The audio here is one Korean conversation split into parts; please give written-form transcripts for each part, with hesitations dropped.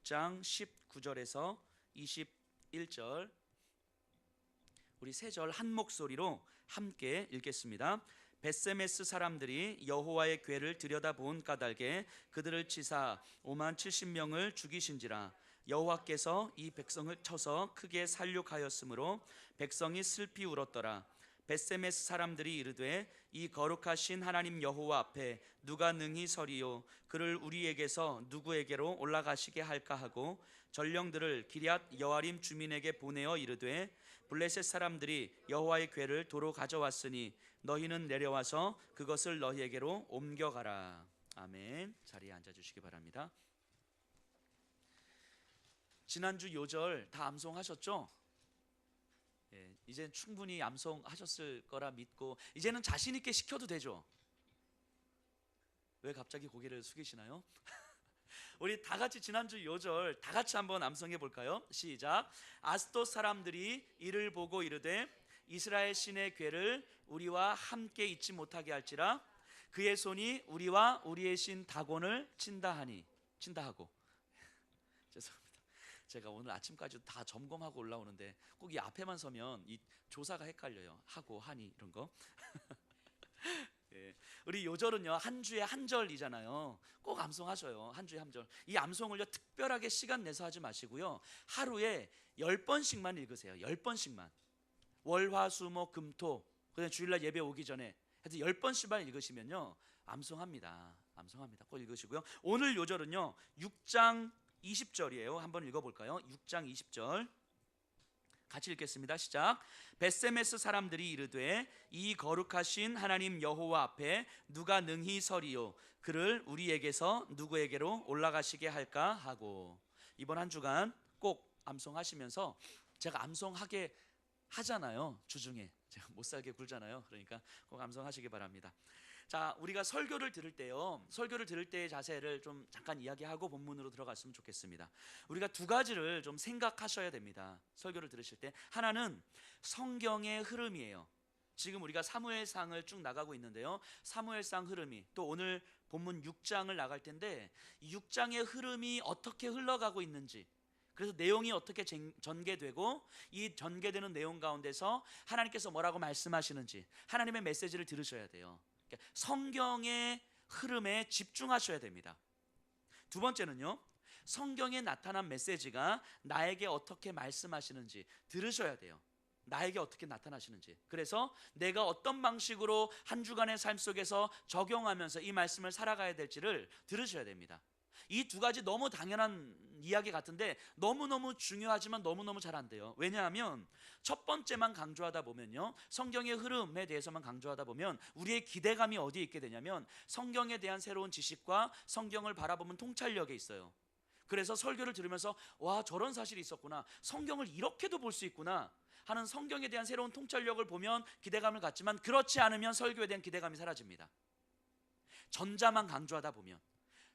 6장 19절에서 21절 우리 세 절 한 목소리로 함께 읽겠습니다. 벳세메스 사람들이 여호와의 궤를 들여다본 까닭에 그들을 치사 5만 70명을 죽이신지라. 여호와께서 이 백성을 쳐서 크게 살육하였으므로 백성이 슬피 울었더라. 벳세메스 사람들이 이르되 이 거룩하신 하나님 여호와 앞에 누가 능히 서리요 그를 우리에게서 누구에게로 올라가시게 할까 하고 전령들을 기럇 여아림 주민에게 보내어 이르되 블레셋 사람들이 여호와의 궤를 도로 가져왔으니 너희는 내려와서 그것을 너희에게로 옮겨가라. 아멘. 자리에 앉아주시기 바랍니다. 지난주 요절 다 암송하셨죠? 예, 이제 충분히 암송하셨을 거라 믿고 이제는 자신 있게 시켜도 되죠? 왜 갑자기 고개를 숙이시나요? 우리 다 같이 지난주 요절 다 같이 한번 암송해 볼까요? 시작. 아스돗 사람들이 이를 보고 이르되 이스라엘 신의 궤를 우리와 함께 있지 못하게 할지라. 그의 손이 우리와 우리의 신 다곤을 친다 하고 죄송합니다. 제가 오늘 아침까지 다 점검하고 올라오는데 꼭 이 앞에만 서면 이 조사가 헷갈려요. 하고 하니 이런 거. 예. 우리 요절은요 한 주에 한 절이잖아요. 꼭 암송하셔요. 한 주에 한 절. 이 암송을요 특별하게 시간 내서 하지 마시고요, 하루에 10번씩만 읽으세요. 10번씩만. 월화수목 금토 그다음에 주일날 예배 오기 전에 해서 10번씩만 읽으시면요 암송합니다. 꼭 읽으시고요. 오늘 요절은요 6장 20절이에요. 한번 읽어볼까요? 6장 20절 같이 읽겠습니다. 시작. 벳세메스 사람들이 이르되 이 거룩하신 하나님 여호와 앞에 누가 능히 서리요 그를 우리에게서 누구에게로 올라가시게 할까 하고. 이번 한 주간 꼭 암송하시면서 제가 암송하게 하잖아요. 주중에 제가 못 살게 굴잖아요. 그러니까 꼭 암송하시기 바랍니다. 자, 우리가 설교를 들을 때요, 설교를 들을 때의 자세를 좀 잠깐 이야기하고 본문으로 들어갔으면 좋겠습니다. 우리가 두 가지를 좀 생각하셔야 됩니다. 설교를 들으실 때 하나는 성경의 흐름이에요. 지금 우리가 사무엘상을 쭉 나가고 있는데요, 사무엘상 흐름이 또 오늘 본문 6장을 나갈 텐데 이 6장의 흐름이 어떻게 흘러가고 있는지, 그래서 내용이 어떻게 전개되고 이 전개되는 내용 가운데서 하나님께서 뭐라고 말씀하시는지 하나님의 메시지를 들으셔야 돼요. 성경의 흐름에 집중하셔야 됩니다. 두 번째는요, 성경에 나타난 메시지가 나에게 어떻게 말씀하시는지 들으셔야 돼요. 나에게 어떻게 나타나시는지. 그래서 내가 어떤 방식으로 한 주간의 삶 속에서 적용하면서 이 말씀을 살아가야 될지를 들으셔야 됩니다. 이 두 가지 너무 당연한 이야기 같은데 너무너무 중요하지만 너무너무 잘 안 돼요. 왜냐하면 첫 번째만 강조하다 보면요, 성경의 흐름에 대해서만 강조하다 보면 우리의 기대감이 어디에 있게 되냐면 성경에 대한 새로운 지식과 성경을 바라보는 통찰력에 있어요. 그래서 설교를 들으면서 와, 저런 사실이 있었구나, 성경을 이렇게도 볼 수 있구나 하는 성경에 대한 새로운 통찰력을 보면 기대감을 갖지만, 그렇지 않으면 설교에 대한 기대감이 사라집니다. 전자만 강조하다 보면.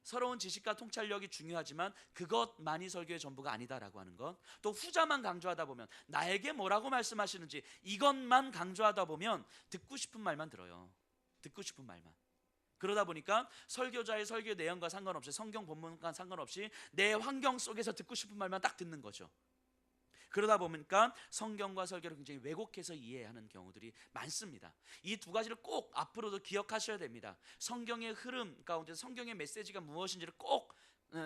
새로운 지식과 통찰력이 중요하지만 그것만이 설교의 전부가 아니다라고 하는 것. 또 후자만 강조하다 보면, 나에게 뭐라고 말씀하시는지 이것만 강조하다 보면 듣고 싶은 말만 들어요. 듣고 싶은 말만. 그러다 보니까 설교자의 설교 내용과 상관없이, 성경 본문과 상관없이 내 환경 속에서 듣고 싶은 말만 딱 듣는 거죠. 그러다 보니까 성경과 설교를 굉장히 왜곡해서 이해하는 경우들이 많습니다. 이 두 가지를 꼭 앞으로도 기억하셔야 됩니다. 성경의 흐름 가운데 성경의 메시지가 무엇인지를 꼭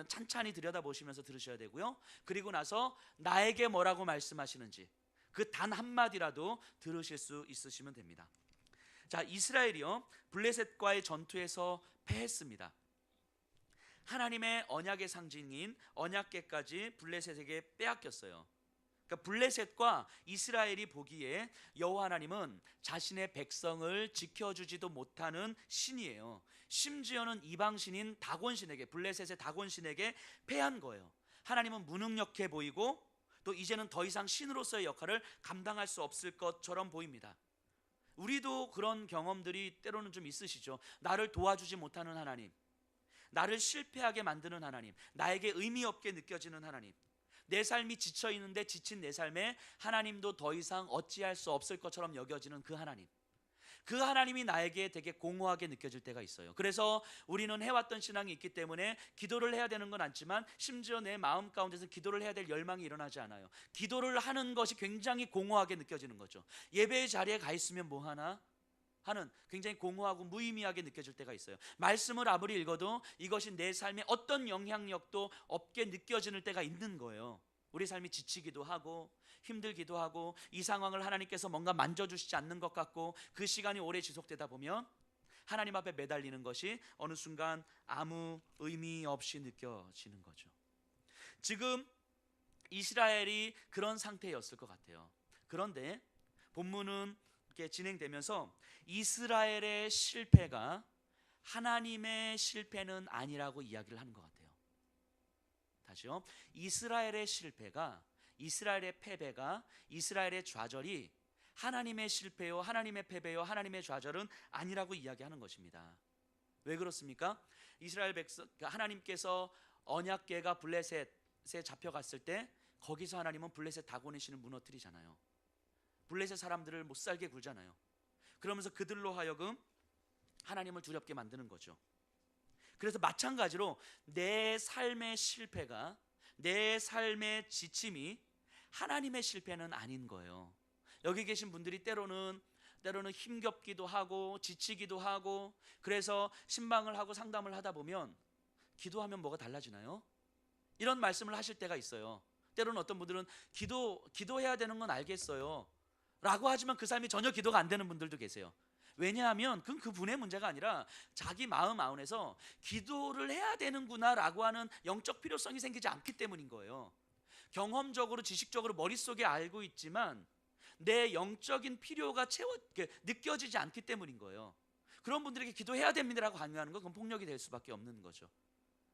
찬찬히 들여다보시면서 들으셔야 되고요. 그리고 나서 나에게 뭐라고 말씀하시는지 그 단 한마디라도 들으실 수 있으시면 됩니다. 자, 이스라엘이요 블레셋과의 전투에서 패했습니다. 하나님의 언약의 상징인 언약궤까지 블레셋에게 빼앗겼어요. 그러니까 블레셋과 이스라엘이 보기에 여호와 하나님은 자신의 백성을 지켜주지도 못하는 신이에요. 심지어는 이방신인 다곤신에게, 블레셋의 다곤신에게 패한 거예요. 하나님은 무능력해 보이고 또 이제는 더 이상 신으로서의 역할을 감당할 수 없을 것처럼 보입니다. 우리도 그런 경험들이 때로는 좀 있으시죠. 나를 도와주지 못하는 하나님, 나를 실패하게 만드는 하나님, 나에게 의미 없게 느껴지는 하나님, 내 삶이 지쳐 있는데 지친 내 삶에 하나님도 더 이상 어찌할 수 없을 것처럼 여겨지는 그 하나님. 그 하나님이 나에게 되게 공허하게 느껴질 때가 있어요. 그래서 우리는 해왔던 신앙이 있기 때문에 기도를 해야 되는 건 않지만 심지어 내 마음 가운데서 기도를 해야 될 열망이 일어나지 않아요. 기도를 하는 것이 굉장히 공허하게 느껴지는 거죠. 예배의 자리에 가 있으면 뭐 하나 하는 굉장히 공허하고 무의미하게 느껴질 때가 있어요. 말씀을 아무리 읽어도 이것이 내 삶에 어떤 영향력도 없게 느껴지는 때가 있는 거예요. 우리 삶이 지치기도 하고 힘들기도 하고 이 상황을 하나님께서 뭔가 만져주시지 않는 것 같고 그 시간이 오래 지속되다 보면 하나님 앞에 매달리는 것이 어느 순간 아무 의미 없이 느껴지는 거죠. 지금 이스라엘이 그런 상태였을 것 같아요. 그런데 본문은 이렇게 진행되면서 이스라엘의 실패가 하나님의 실패는 아니라고 이야기를 하는 것 같아요. 다시요. 이스라엘의 실패가, 이스라엘의 패배가, 이스라엘의 좌절이 하나님의 실패요, 하나님의 패배요, 하나님의 좌절은 아니라고 이야기하는 것입니다. 왜 그렇습니까? 이스라엘 백성, 하나님께서 언약궤가 블레셋에 잡혀갔을 때 거기서 하나님은 블레셋 다곤의 신을 무너뜨리잖아요. 블레셋 사람들을 못 살게 굴잖아요. 그러면서 그들로 하여금 하나님을 두렵게 만드는 거죠. 그래서 마찬가지로 내 삶의 실패가, 내 삶의 지침이 하나님의 실패는 아닌 거예요. 여기 계신 분들이 때로는 힘겹기도 하고 지치기도 하고 그래서 신방을 하고 상담을 하다 보면 기도하면 뭐가 달라지나요? 이런 말씀을 하실 때가 있어요. 때로는 어떤 분들은 기도해야 되는 건 알겠어요 라고 하지만 그 삶이 전혀 기도가 안 되는 분들도 계세요. 왜냐하면 그건 그분의 문제가 아니라 자기 마음 안에서 기도를 해야 되는구나 라고 하는 영적 필요성이 생기지 않기 때문인 거예요. 경험적으로 지식적으로 머릿속에 알고 있지만 내 영적인 필요가 느껴지지 않기 때문인 거예요. 그런 분들에게 기도해야 됩니다라고 강요하는 건 그건 폭력이 될 수밖에 없는 거죠.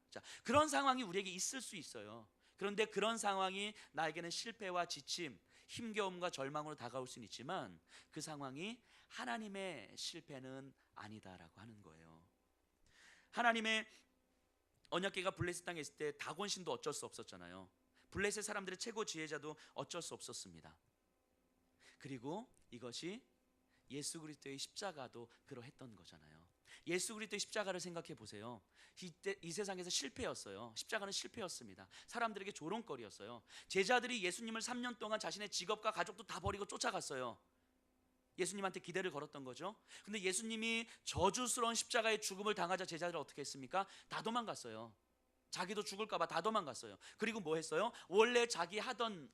자, 그런 상황이 우리에게 있을 수 있어요. 그런데 그런 상황이 나에게는 실패와 지침, 힘겨움과 절망으로 다가올 수는 있지만 그 상황이 하나님의 실패는 아니다라고 하는 거예요. 하나님의 언약궤가 블레셋 땅에 있을 때 다곤신도 어쩔 수 없었잖아요. 블레셋 사람들의 최고 지혜자도 어쩔 수 없었습니다. 그리고 이것이 예수 그리스도의 십자가도 그러했던 거잖아요. 예수 그리스도의 십자가를 생각해 보세요. 이 세상에서 실패였어요. 십자가는 실패였습니다. 사람들에게 조롱거리였어요. 제자들이 예수님을 3년 동안 자신의 직업과 가족도 다 버리고 쫓아갔어요. 예수님한테 기대를 걸었던 거죠. 근데 예수님이 저주스러운 십자가의 죽음을 당하자 제자들은 어떻게 했습니까? 다 도망갔어요. 자기도 죽을까 봐 다 도망갔어요. 그리고 뭐 했어요? 원래 자기 하던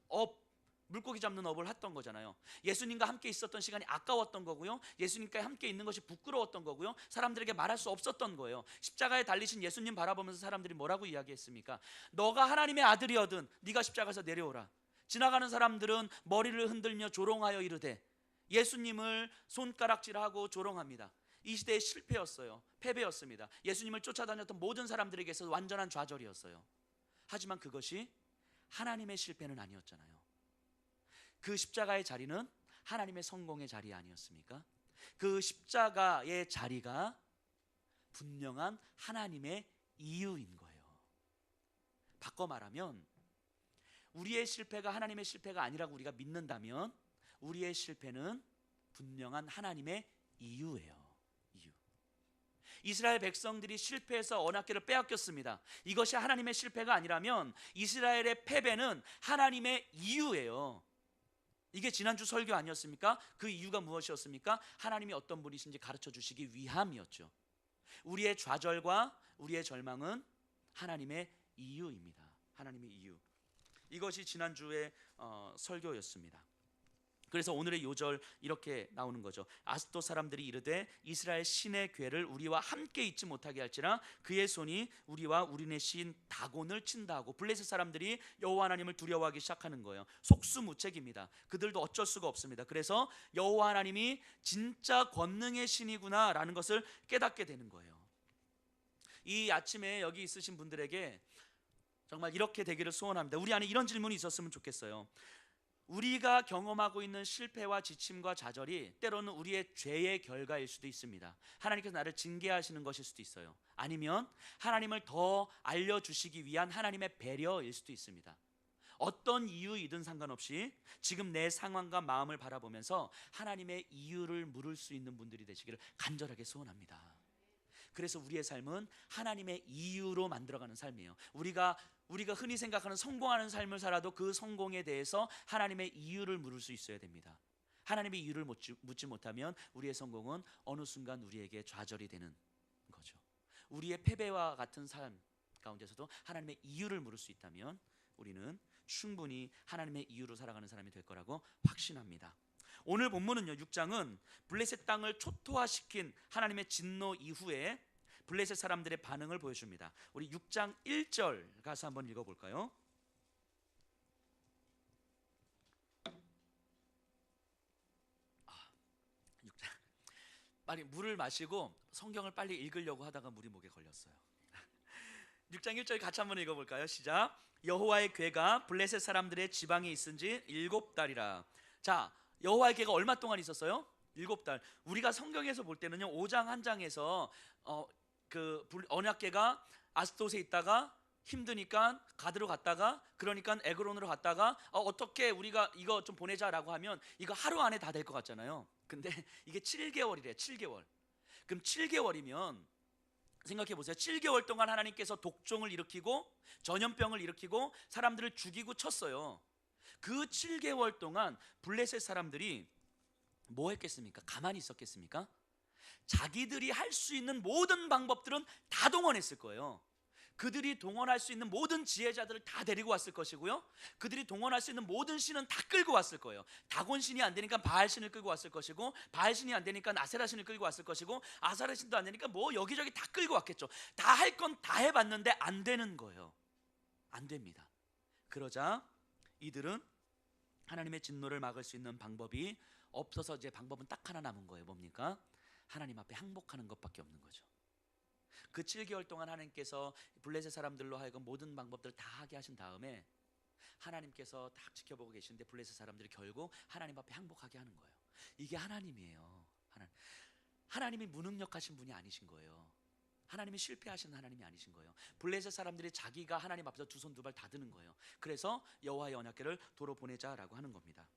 물고기 잡는 업을 했던 거잖아요. 예수님과 함께 있었던 시간이 아까웠던 거고요. 예수님과 함께 있는 것이 부끄러웠던 거고요. 사람들에게 말할 수 없었던 거예요. 십자가에 달리신 예수님 바라보면서 사람들이 뭐라고 이야기했습니까? 너가 하나님의 아들이거든 네가 십자가에서 내려오라. 지나가는 사람들은 머리를 흔들며 조롱하여 이르되 예수님을 손가락질하고 조롱합니다. 이 시대의 실패였어요. 패배였습니다. 예수님을 쫓아다녔던 모든 사람들에게서 완전한 좌절이었어요. 하지만 그것이 하나님의 실패는 아니었잖아요. 그 십자가의 자리는 하나님의 성공의 자리 아니었습니까? 그 십자가의 자리가 분명한 하나님의 이유인 거예요. 바꿔 말하면 우리의 실패가 하나님의 실패가 아니라고 우리가 믿는다면 우리의 실패는 분명한 하나님의 이유예요. 이스라엘 백성들이 실패해서 언약궤를 빼앗겼습니다. 이것이 하나님의 실패가 아니라면 이스라엘의 패배는 하나님의 이유예요. 이게 지난주 설교 아니었습니까? 그 이유가 무엇이었습니까? 하나님이 어떤 분이신지 가르쳐 주시기 위함이었죠. 우리의 좌절과 우리의 절망은 하나님의 이유입니다. 하나님의 이유. 이것이 지난주의 설교였습니다. 그래서 오늘의 요절 이렇게 나오는 거죠. 아스도 사람들이 이르되 이스라엘 신의 궤를 우리와 함께 있지 못하게 할지라 그의 손이 우리와 우리네 신 다곤을 친다 하고 블레셋 사람들이 여호와 하나님을 두려워하기 시작하는 거예요. 속수무책입니다. 그들도 어쩔 수가 없습니다. 그래서 여호와 하나님이 진짜 권능의 신이구나 라는 것을 깨닫게 되는 거예요. 이 아침에 여기 있으신 분들에게 정말 이렇게 되기를 소원합니다. 우리 안에 이런 질문이 있었으면 좋겠어요. 우리가 경험하고 있는 실패와 지침과 좌절이 때로는 우리의 죄의 결과일 수도 있습니다. 하나님께서 나를 징계하시는 것일 수도 있어요. 아니면 하나님을 더 알려주시기 위한 하나님의 배려일 수도 있습니다. 어떤 이유이든 상관없이 지금 내 상황과 마음을 바라보면서 하나님의 이유를 물을 수 있는 분들이 되시기를 간절하게 소원합니다. 그래서 우리의 삶은 하나님의 이유로 만들어가는 삶이에요. 우리가 흔히 생각하는 성공하는 삶을 살아도 그 성공에 대해서 하나님의 이유를 물을 수 있어야 됩니다. 하나님의 이유를 묻지 못하면 우리의 성공은 어느 순간 우리에게 좌절이 되는 거죠. 우리의 패배와 같은 삶 가운데서도 하나님의 이유를 물을 수 있다면 우리는 충분히 하나님의 이유로 살아가는 사람이 될 거라고 확신합니다. 오늘 본문은요, 6장은 블레셋 땅을 초토화시킨 하나님의 진노 이후에 블레셋 사람들의 반응을 보여줍니다. 우리 6장 1절 가서 한번 읽어볼까요? 6장. 빨리 물을 마시고 성경을 빨리 읽으려고 하다가 물이 목에 걸렸어요. 6장 1절 같이 한번 읽어볼까요? 시작. 여호와의 궤가 블레셋 사람들의 지방에 있은 지 7달이라. 자, 여호와의 궤가 얼마 동안 있었어요? 7달. 우리가 성경에서 볼 때는요, 5장 한 장에서 그 언약궤가 아스돗에 있다가 힘드니까 가드로 갔다가, 그러니까 에그론으로 갔다가 어떻게 우리가 이거 좀 보내자라고 하면 이거 하루 안에 다 될 것 같잖아요. 근데 이게 7개월이래. 7개월. 그럼 7개월이면 생각해 보세요. 7개월 동안 하나님께서 독종을 일으키고 전염병을 일으키고 사람들을 죽이고 쳤어요. 그 7개월 동안 블레셋 사람들이 뭐 했겠습니까? 가만히 있었겠습니까? 자기들이 할 수 있는 모든 방법들은 다 동원했을 거예요. 그들이 동원할 수 있는 모든 지혜자들을 다 데리고 왔을 것이고요, 그들이 동원할 수 있는 모든 신은 다 끌고 왔을 거예요. 다곤 신이 안 되니까 바알 신을 끌고 왔을 것이고, 바알 신이 안 되니까 아세라 신을 끌고 왔을 것이고, 아세라 신도 안 되니까 뭐 여기저기 다 끌고 왔겠죠. 다 할 건 다 해봤는데 안 되는 거예요. 안 됩니다. 그러자 이들은 하나님의 진노를 막을 수 있는 방법이 없어서 이제 방법은 딱 하나 남은 거예요. 뭡니까? 하나님 앞에 항복하는 것밖에 없는 거죠. 그 7개월 동안 하나님께서 블레셋 사람들로 하여금 모든 방법들을 다 하게 하신 다음에 하나님께서 딱 지켜보고 계시는데 블레셋 사람들이 결국 하나님 앞에 항복하게 하는 거예요. 이게 하나님이에요. 하나님이 무능력하신 분이 아니신 거예요. 하나님이 실패하시는 하나님이 아니신 거예요. 블레셋 사람들이 자기가 하나님 앞에서 두 손 두 발 다 드는 거예요. 그래서 여호와의 언약궤를 도로 보내자라고 하는 겁니다.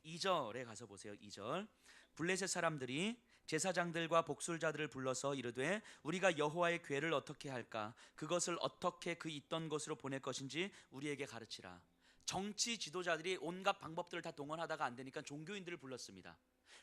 2절에 가서 보세요. 2절. 블레셋 사람들이 제사장들과 복술자들을 불러서 이르되 우리가 여호와의 궤를 어떻게 할까? 그것을 어떻게 그 있던 곳으로 보낼 것인지 우리에게 가르치라. 정치 지도자들이 온갖 방법들을 다 동원하다가 안 되니까 종교인들을 불렀습니다.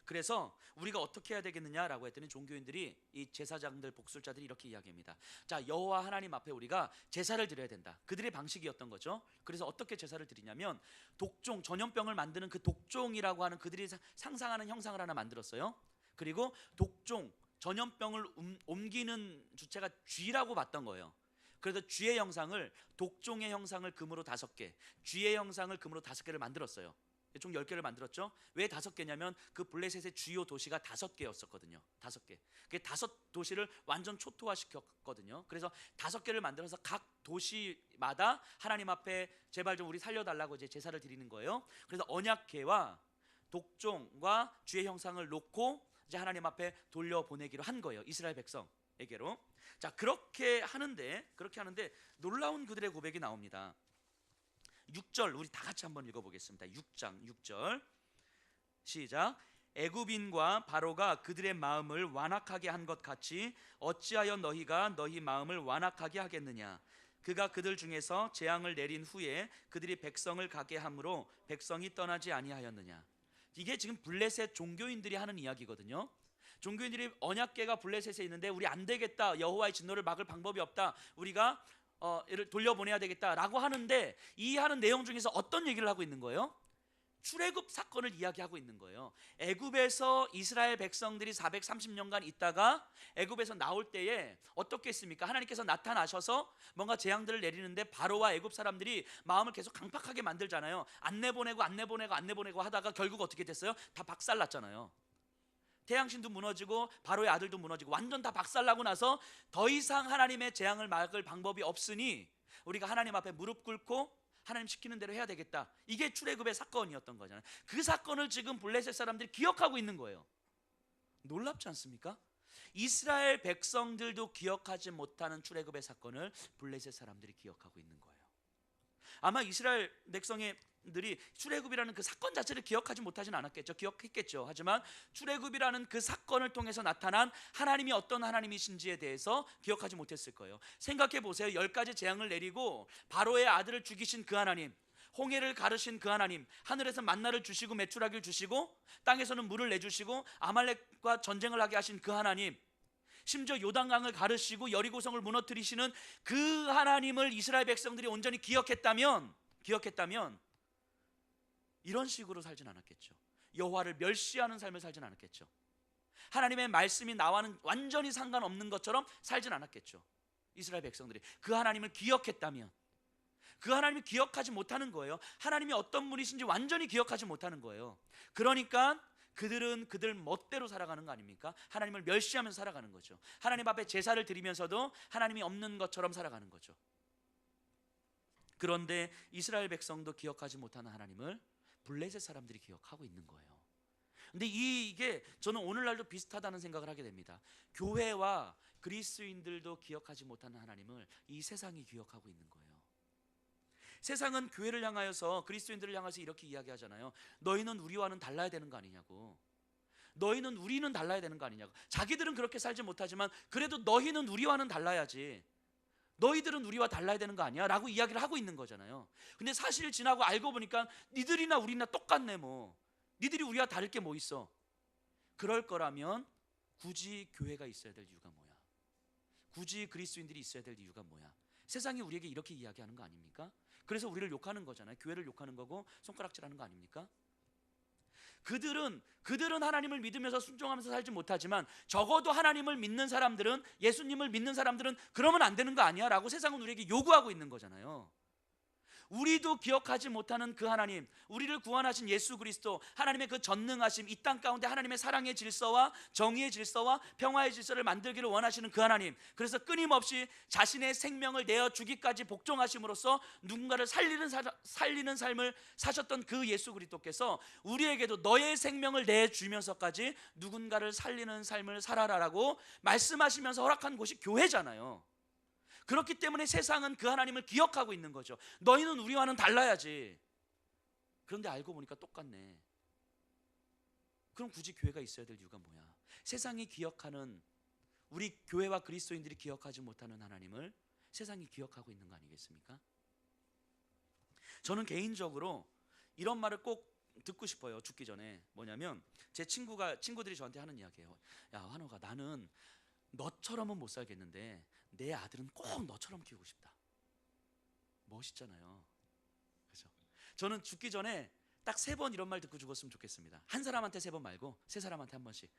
그래서 우리가 어떻게 해야 되겠느냐라고 했더니 종교인들이, 이 제사장들 복술자들이 이렇게 이야기합니다. 자, 여호와 하나님 앞에 우리가 제사를 드려야 된다. 그들의 방식이었던 거죠. 그래서 어떻게 제사를 드리냐면 독종, 전염병을 만드는 그 독종이라고 하는 그들이 상상하는 형상을 하나 만들었어요. 그리고 독종, 전염병을 옮기는 주체가 쥐라고 봤던 거예요. 그래서 쥐의 형상을, 독종의 형상을 금으로 5개, 쥐의 형상을 금으로 5개를 만들었어요. 총 10개를 만들었죠. 왜 5개냐면 그 블레셋의 주요 도시가 5개였었거든요. 5개. 그게 5도시를 완전 초토화시켰거든요. 그래서 5개를 만들어서 각 도시마다 하나님 앞에 제발 좀 우리 살려달라고 이제 제사를 드리는 거예요. 그래서 언약궤와 독종과 쥐의 형상을 놓고 이제 하나님 앞에 돌려보내기로 한 거예요. 이스라엘 백성에게로. 자, 그렇게 하는데 놀라운 그들의 고백이 나옵니다. 6절 우리 다 같이 한번 읽어보겠습니다. 6장 6절 시작. 애굽인과 바로가 그들의 마음을 완악하게 한 것 같이 어찌하여 너희가 너희 마음을 완악하게 하겠느냐? 그가 그들 중에서 재앙을 내린 후에 그들이 백성을 가게 함으로 백성이 떠나지 아니하였느냐? 이게 지금 블레셋 종교인들이 하는 이야기거든요. 종교인들이 언약궤가 블레셋에 있는데 우리 안 되겠다, 여호와의 진노를 막을 방법이 없다, 우리가 이를 돌려보내야 되겠다라고 하는데, 이 하는 내용 중에서 어떤 얘기를 하고 있는 거예요? 출애굽 사건을 이야기하고 있는 거예요. 애굽에서 이스라엘 백성들이 430년간 있다가 애굽에서 나올 때에 어떻게 했습니까? 하나님께서 나타나셔서 뭔가 재앙들을 내리는데 바로와 애굽 사람들이 마음을 계속 강팍하게 만들잖아요. 안 내보내고 하다가 결국 어떻게 됐어요? 다 박살났잖아요. 태양신도 무너지고 바로의 아들도 무너지고 완전 다 박살나고 나서 더 이상 하나님의 재앙을 막을 방법이 없으니 우리가 하나님 앞에 무릎 꿇고 하나님 시키는 대로 해야 되겠다. 이게 출애굽의 사건이었던 거잖아요. 그 사건을 지금 블레셋 사람들이 기억하고 있는 거예요. 놀랍지 않습니까? 이스라엘 백성들도 기억하지 못하는 출애굽의 사건을 블레셋 사람들이 기억하고 있는 거예요. 아마 이스라엘 백성들이 출애굽이라는 그 사건 자체를 기억하지 못하진 않았겠죠. 기억했겠죠. 하지만 출애굽이라는 그 사건을 통해서 나타난 하나님이 어떤 하나님이신지에 대해서 기억하지 못했을 거예요. 생각해 보세요. 10가지 재앙을 내리고 바로의 아들을 죽이신 그 하나님, 홍해를 가르신 그 하나님, 하늘에서 만나를 주시고 메추라기를 주시고 땅에서는 물을 내주시고 아말렉과 전쟁을 하게 하신 그 하나님, 심지어 요단강을 가르시고 여리고성을 무너뜨리시는 그 하나님을 이스라엘 백성들이 온전히 기억했다면 이런 식으로 살진 않았겠죠. 여호와를 멸시하는 삶을 살진 않았겠죠. 하나님의 말씀이 나와는 완전히 상관없는 것처럼 살진 않았겠죠. 이스라엘 백성들이 그 하나님을 기억했다면, 그 하나님을 기억하지 못하는 거예요. 하나님이 어떤 분이신지 완전히 기억하지 못하는 거예요. 그러니까 그들은 그들 멋대로 살아가는 거 아닙니까? 하나님을 멸시하면서 살아가는 거죠. 하나님 앞에 제사를 드리면서도 하나님이 없는 것처럼 살아가는 거죠. 그런데 이스라엘 백성도 기억하지 못하는 하나님을 블레셋 사람들이 기억하고 있는 거예요. 근데 이게 저는 오늘날도 비슷하다는 생각을 하게 됩니다. 교회와 그리스도인들도 기억하지 못하는 하나님을 이 세상이 기억하고 있는 거예요. 세상은 교회를 향하여서, 그리스도인들을 향해서 이렇게 이야기하잖아요. 너희는 우리와는 달라야 되는 거 아니냐고. 너희는 우리는 달라야 되는 거 아니냐고. 자기들은 그렇게 살지 못하지만 그래도 너희는 우리와는 달라야지. 너희들은 우리와 달라야 되는 거 아니야? 라고 이야기를 하고 있는 거잖아요. 근데 사실 지나고 알고 보니까 니들이나 우리나 똑같네 뭐. 니들이 우리와 다를 게 뭐 있어? 그럴 거라면 굳이 교회가 있어야 될 이유가 뭐야? 굳이 그리스도인들이 있어야 될 이유가 뭐야? 세상이 우리에게 이렇게 이야기하는 거 아닙니까? 그래서 우리를 욕하는 거잖아요. 교회를 욕하는 거고 손가락질하는 거 아닙니까? 그들은 하나님을 믿으면서 순종하면서 살지 못하지만 적어도 하나님을 믿는 사람들은, 예수님을 믿는 사람들은 그러면 안 되는 거 아니야? 라고 세상은 우리에게 요구하고 있는 거잖아요. 우리도 기억하지 못하는 그 하나님, 우리를 구원하신 예수 그리스도, 하나님의 그 전능하심, 이 땅 가운데 하나님의 사랑의 질서와 정의의 질서와 평화의 질서를 만들기를 원하시는 그 하나님, 그래서 끊임없이 자신의 생명을 내어 주기까지 복종하심으로써 누군가를 살리는 삶을 사셨던 그 예수 그리스도께서 우리에게도 너의 생명을 내주면서까지 누군가를 살리는 삶을 살아라라고 말씀하시면서 허락한 곳이 교회잖아요. 그렇기 때문에 세상은 그 하나님을 기억하고 있는 거죠. 너희는 우리와는 달라야지. 그런데 알고 보니까 똑같네. 그럼 굳이 교회가 있어야 될 이유가 뭐야? 세상이 기억하는, 우리 교회와 그리스도인들이 기억하지 못하는 하나님을 세상이 기억하고 있는 거 아니겠습니까? 저는 개인적으로 이런 말을 꼭 듣고 싶어요. 죽기 전에. 뭐냐면 제 친구들이 저한테 하는 이야기예요. 야 환호가, 나는 너처럼은 못 살겠는데 내 아들은 꼭 너처럼 키우고 싶다. 멋있잖아요. 그렇죠? 저는 죽기 전에 딱 3번 이런 말 듣고 죽었으면 좋겠습니다. 한 사람한테 3번 말고 3사람한테 한 번씩.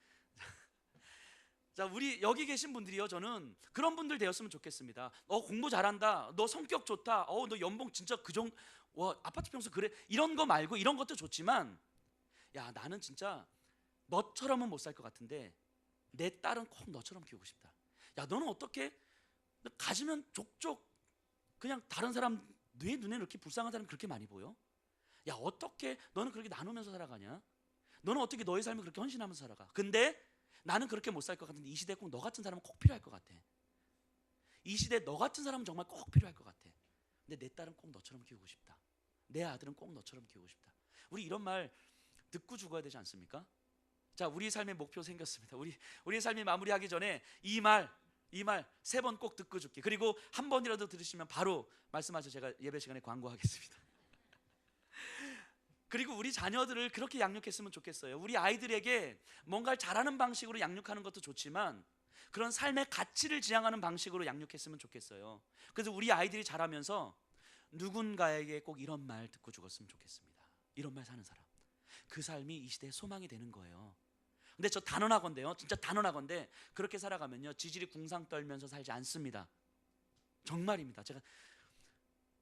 자, 우리 여기 계신 분들이요, 저는 그런 분들 되었으면 좋겠습니다. 공부 잘한다, 너 성격 좋다, 너 연봉 진짜 그 정도, 와 아파트 평수 그래, 이런 거 말고, 이런 것도 좋지만 야 나는 진짜 너처럼은 못 살 것 같은데 내 딸은 꼭 너처럼 키우고 싶다. 야 너는 어떻게 가지면 족족 그냥 다른 사람 내 눈에 이렇게 불쌍한 사람 그렇게 많이 보여? 야 어떻게 너는 그렇게 나누면서 살아가냐? 너는 어떻게 너의 삶을 그렇게 헌신하면서 살아가? 근데 나는 그렇게 못 살 것 같은데 이 시대에 꼭 너 같은 사람은 꼭 필요할 것 같아. 이 시대에 너 같은 사람은 정말 꼭 필요할 것 같아. 근데 내 딸은 꼭 너처럼 키우고 싶다. 내 아들은 꼭 너처럼 키우고 싶다. 우리 이런 말 듣고 죽어야 되지 않습니까? 자, 우리 삶의 목표 생겼습니다. 우리 삶이 마무리하기 전에 이 말 3번 꼭 듣고 죽기. 그리고 한 번이라도 들으시면 바로 말씀하셔서 제가 예배 시간에 광고하겠습니다. 그리고 우리 자녀들을 그렇게 양육했으면 좋겠어요. 우리 아이들에게 뭔가를 잘하는 방식으로 양육하는 것도 좋지만 그런 삶의 가치를 지향하는 방식으로 양육했으면 좋겠어요. 그래서 우리 아이들이 자라면서 누군가에게 꼭 이런 말 듣고 죽었으면 좋겠습니다. 이런 말 사는 사람, 그 삶이 이 시대의 소망이 되는 거예요. 근데 저 단언하건대요, 진짜 단언하건대 그렇게 살아가면요 지질이 궁상 떨면서 살지 않습니다. 정말입니다. 제가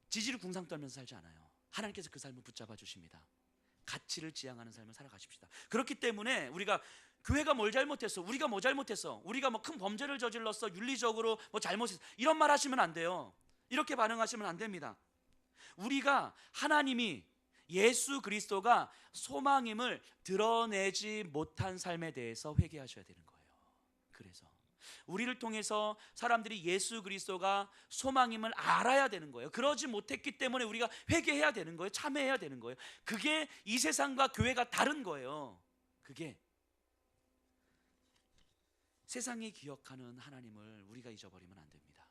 지질이 궁상 떨면서 살지 않아요. 하나님께서 그 삶을 붙잡아 주십니다. 가치를 지향하는 삶을 살아가십시다. 그렇기 때문에 우리가 교회가 뭘 잘못했어, 우리가 뭐 잘못했어, 우리가 뭐 큰 범죄를 저질렀어, 윤리적으로 뭐 잘못했어, 이런 말 하시면 안 돼요. 이렇게 반응하시면 안 됩니다. 우리가 하나님이, 예수 그리스도가 소망임을 드러내지 못한 삶에 대해서 회개하셔야 되는 거예요. 그래서 우리를 통해서 사람들이 예수 그리스도가 소망임을 알아야 되는 거예요. 그러지 못했기 때문에 우리가 회개해야 되는 거예요. 참회해야 되는 거예요. 그게 이 세상과 교회가 다른 거예요. 그게 세상이 기억하는 하나님을 우리가 잊어버리면 안 됩니다.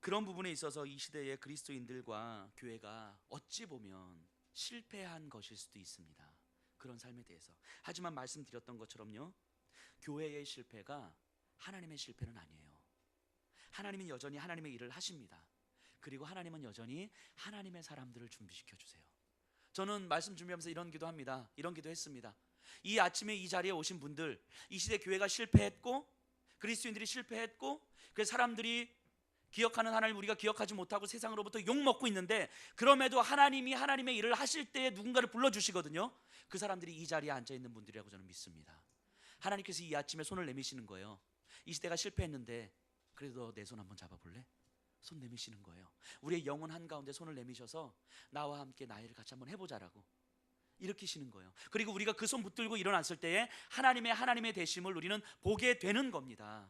그런 부분에 있어서 이 시대의 그리스도인들과 교회가 어찌 보면 실패한 것일 수도 있습니다. 그런 삶에 대해서. 하지만 말씀드렸던 것처럼요, 교회의 실패가 하나님의 실패는 아니에요. 하나님은 여전히 하나님의 일을 하십니다. 그리고 하나님은 여전히 하나님의 사람들을 준비시켜 주세요. 저는 말씀 준비하면서 이런 기도합니다. 이런 기도했습니다. 이 아침에 이 자리에 오신 분들, 이 시대 교회가 실패했고 그리스도인들이 실패했고 그래서 사람들이 기억하는 하나님 우리가 기억하지 못하고 세상으로부터 욕먹고 있는데, 그럼에도 하나님이 하나님의 일을 하실 때에 누군가를 불러주시거든요. 그 사람들이 이 자리에 앉아있는 분들이라고 저는 믿습니다. 하나님께서 이 아침에 손을 내미시는 거예요. 이 시대가 실패했는데 그래도 내 손 한번 잡아볼래? 손 내미시는 거예요. 우리의 영혼 한가운데 손을 내미셔서 나와 함께 나이를 같이 한번 해보자라고 일으키시는 거예요. 그리고 우리가 그 손 붙들고 일어났을 때에 하나님의 되심을 우리는 보게 되는 겁니다.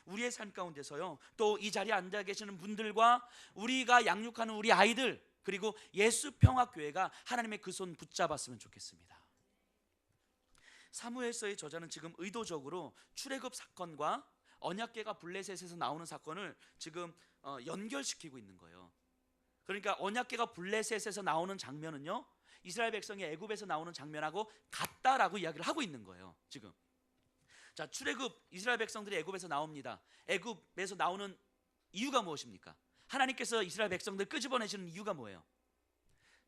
우리의 삶 가운데서요, 또 이 자리에 앉아 계시는 분들과 우리가 양육하는 우리 아이들, 그리고 예수평화교회가 하나님의 그 손 붙잡았으면 좋겠습니다. 사무엘서의 저자는 지금 의도적으로 출애굽 사건과 언약궤가 블레셋에서 나오는 사건을 지금 연결시키고 있는 거예요. 그러니까 언약궤가 블레셋에서 나오는 장면은요, 이스라엘 백성이 애굽에서 나오는 장면하고 같다라고 이야기를 하고 있는 거예요. 지금 자, 출애굽, 이스라엘 백성들이 애굽에서 나옵니다. 애굽에서 나오는 이유가 무엇입니까? 하나님께서 이스라엘 백성들 끄집어내시는 이유가 뭐예요?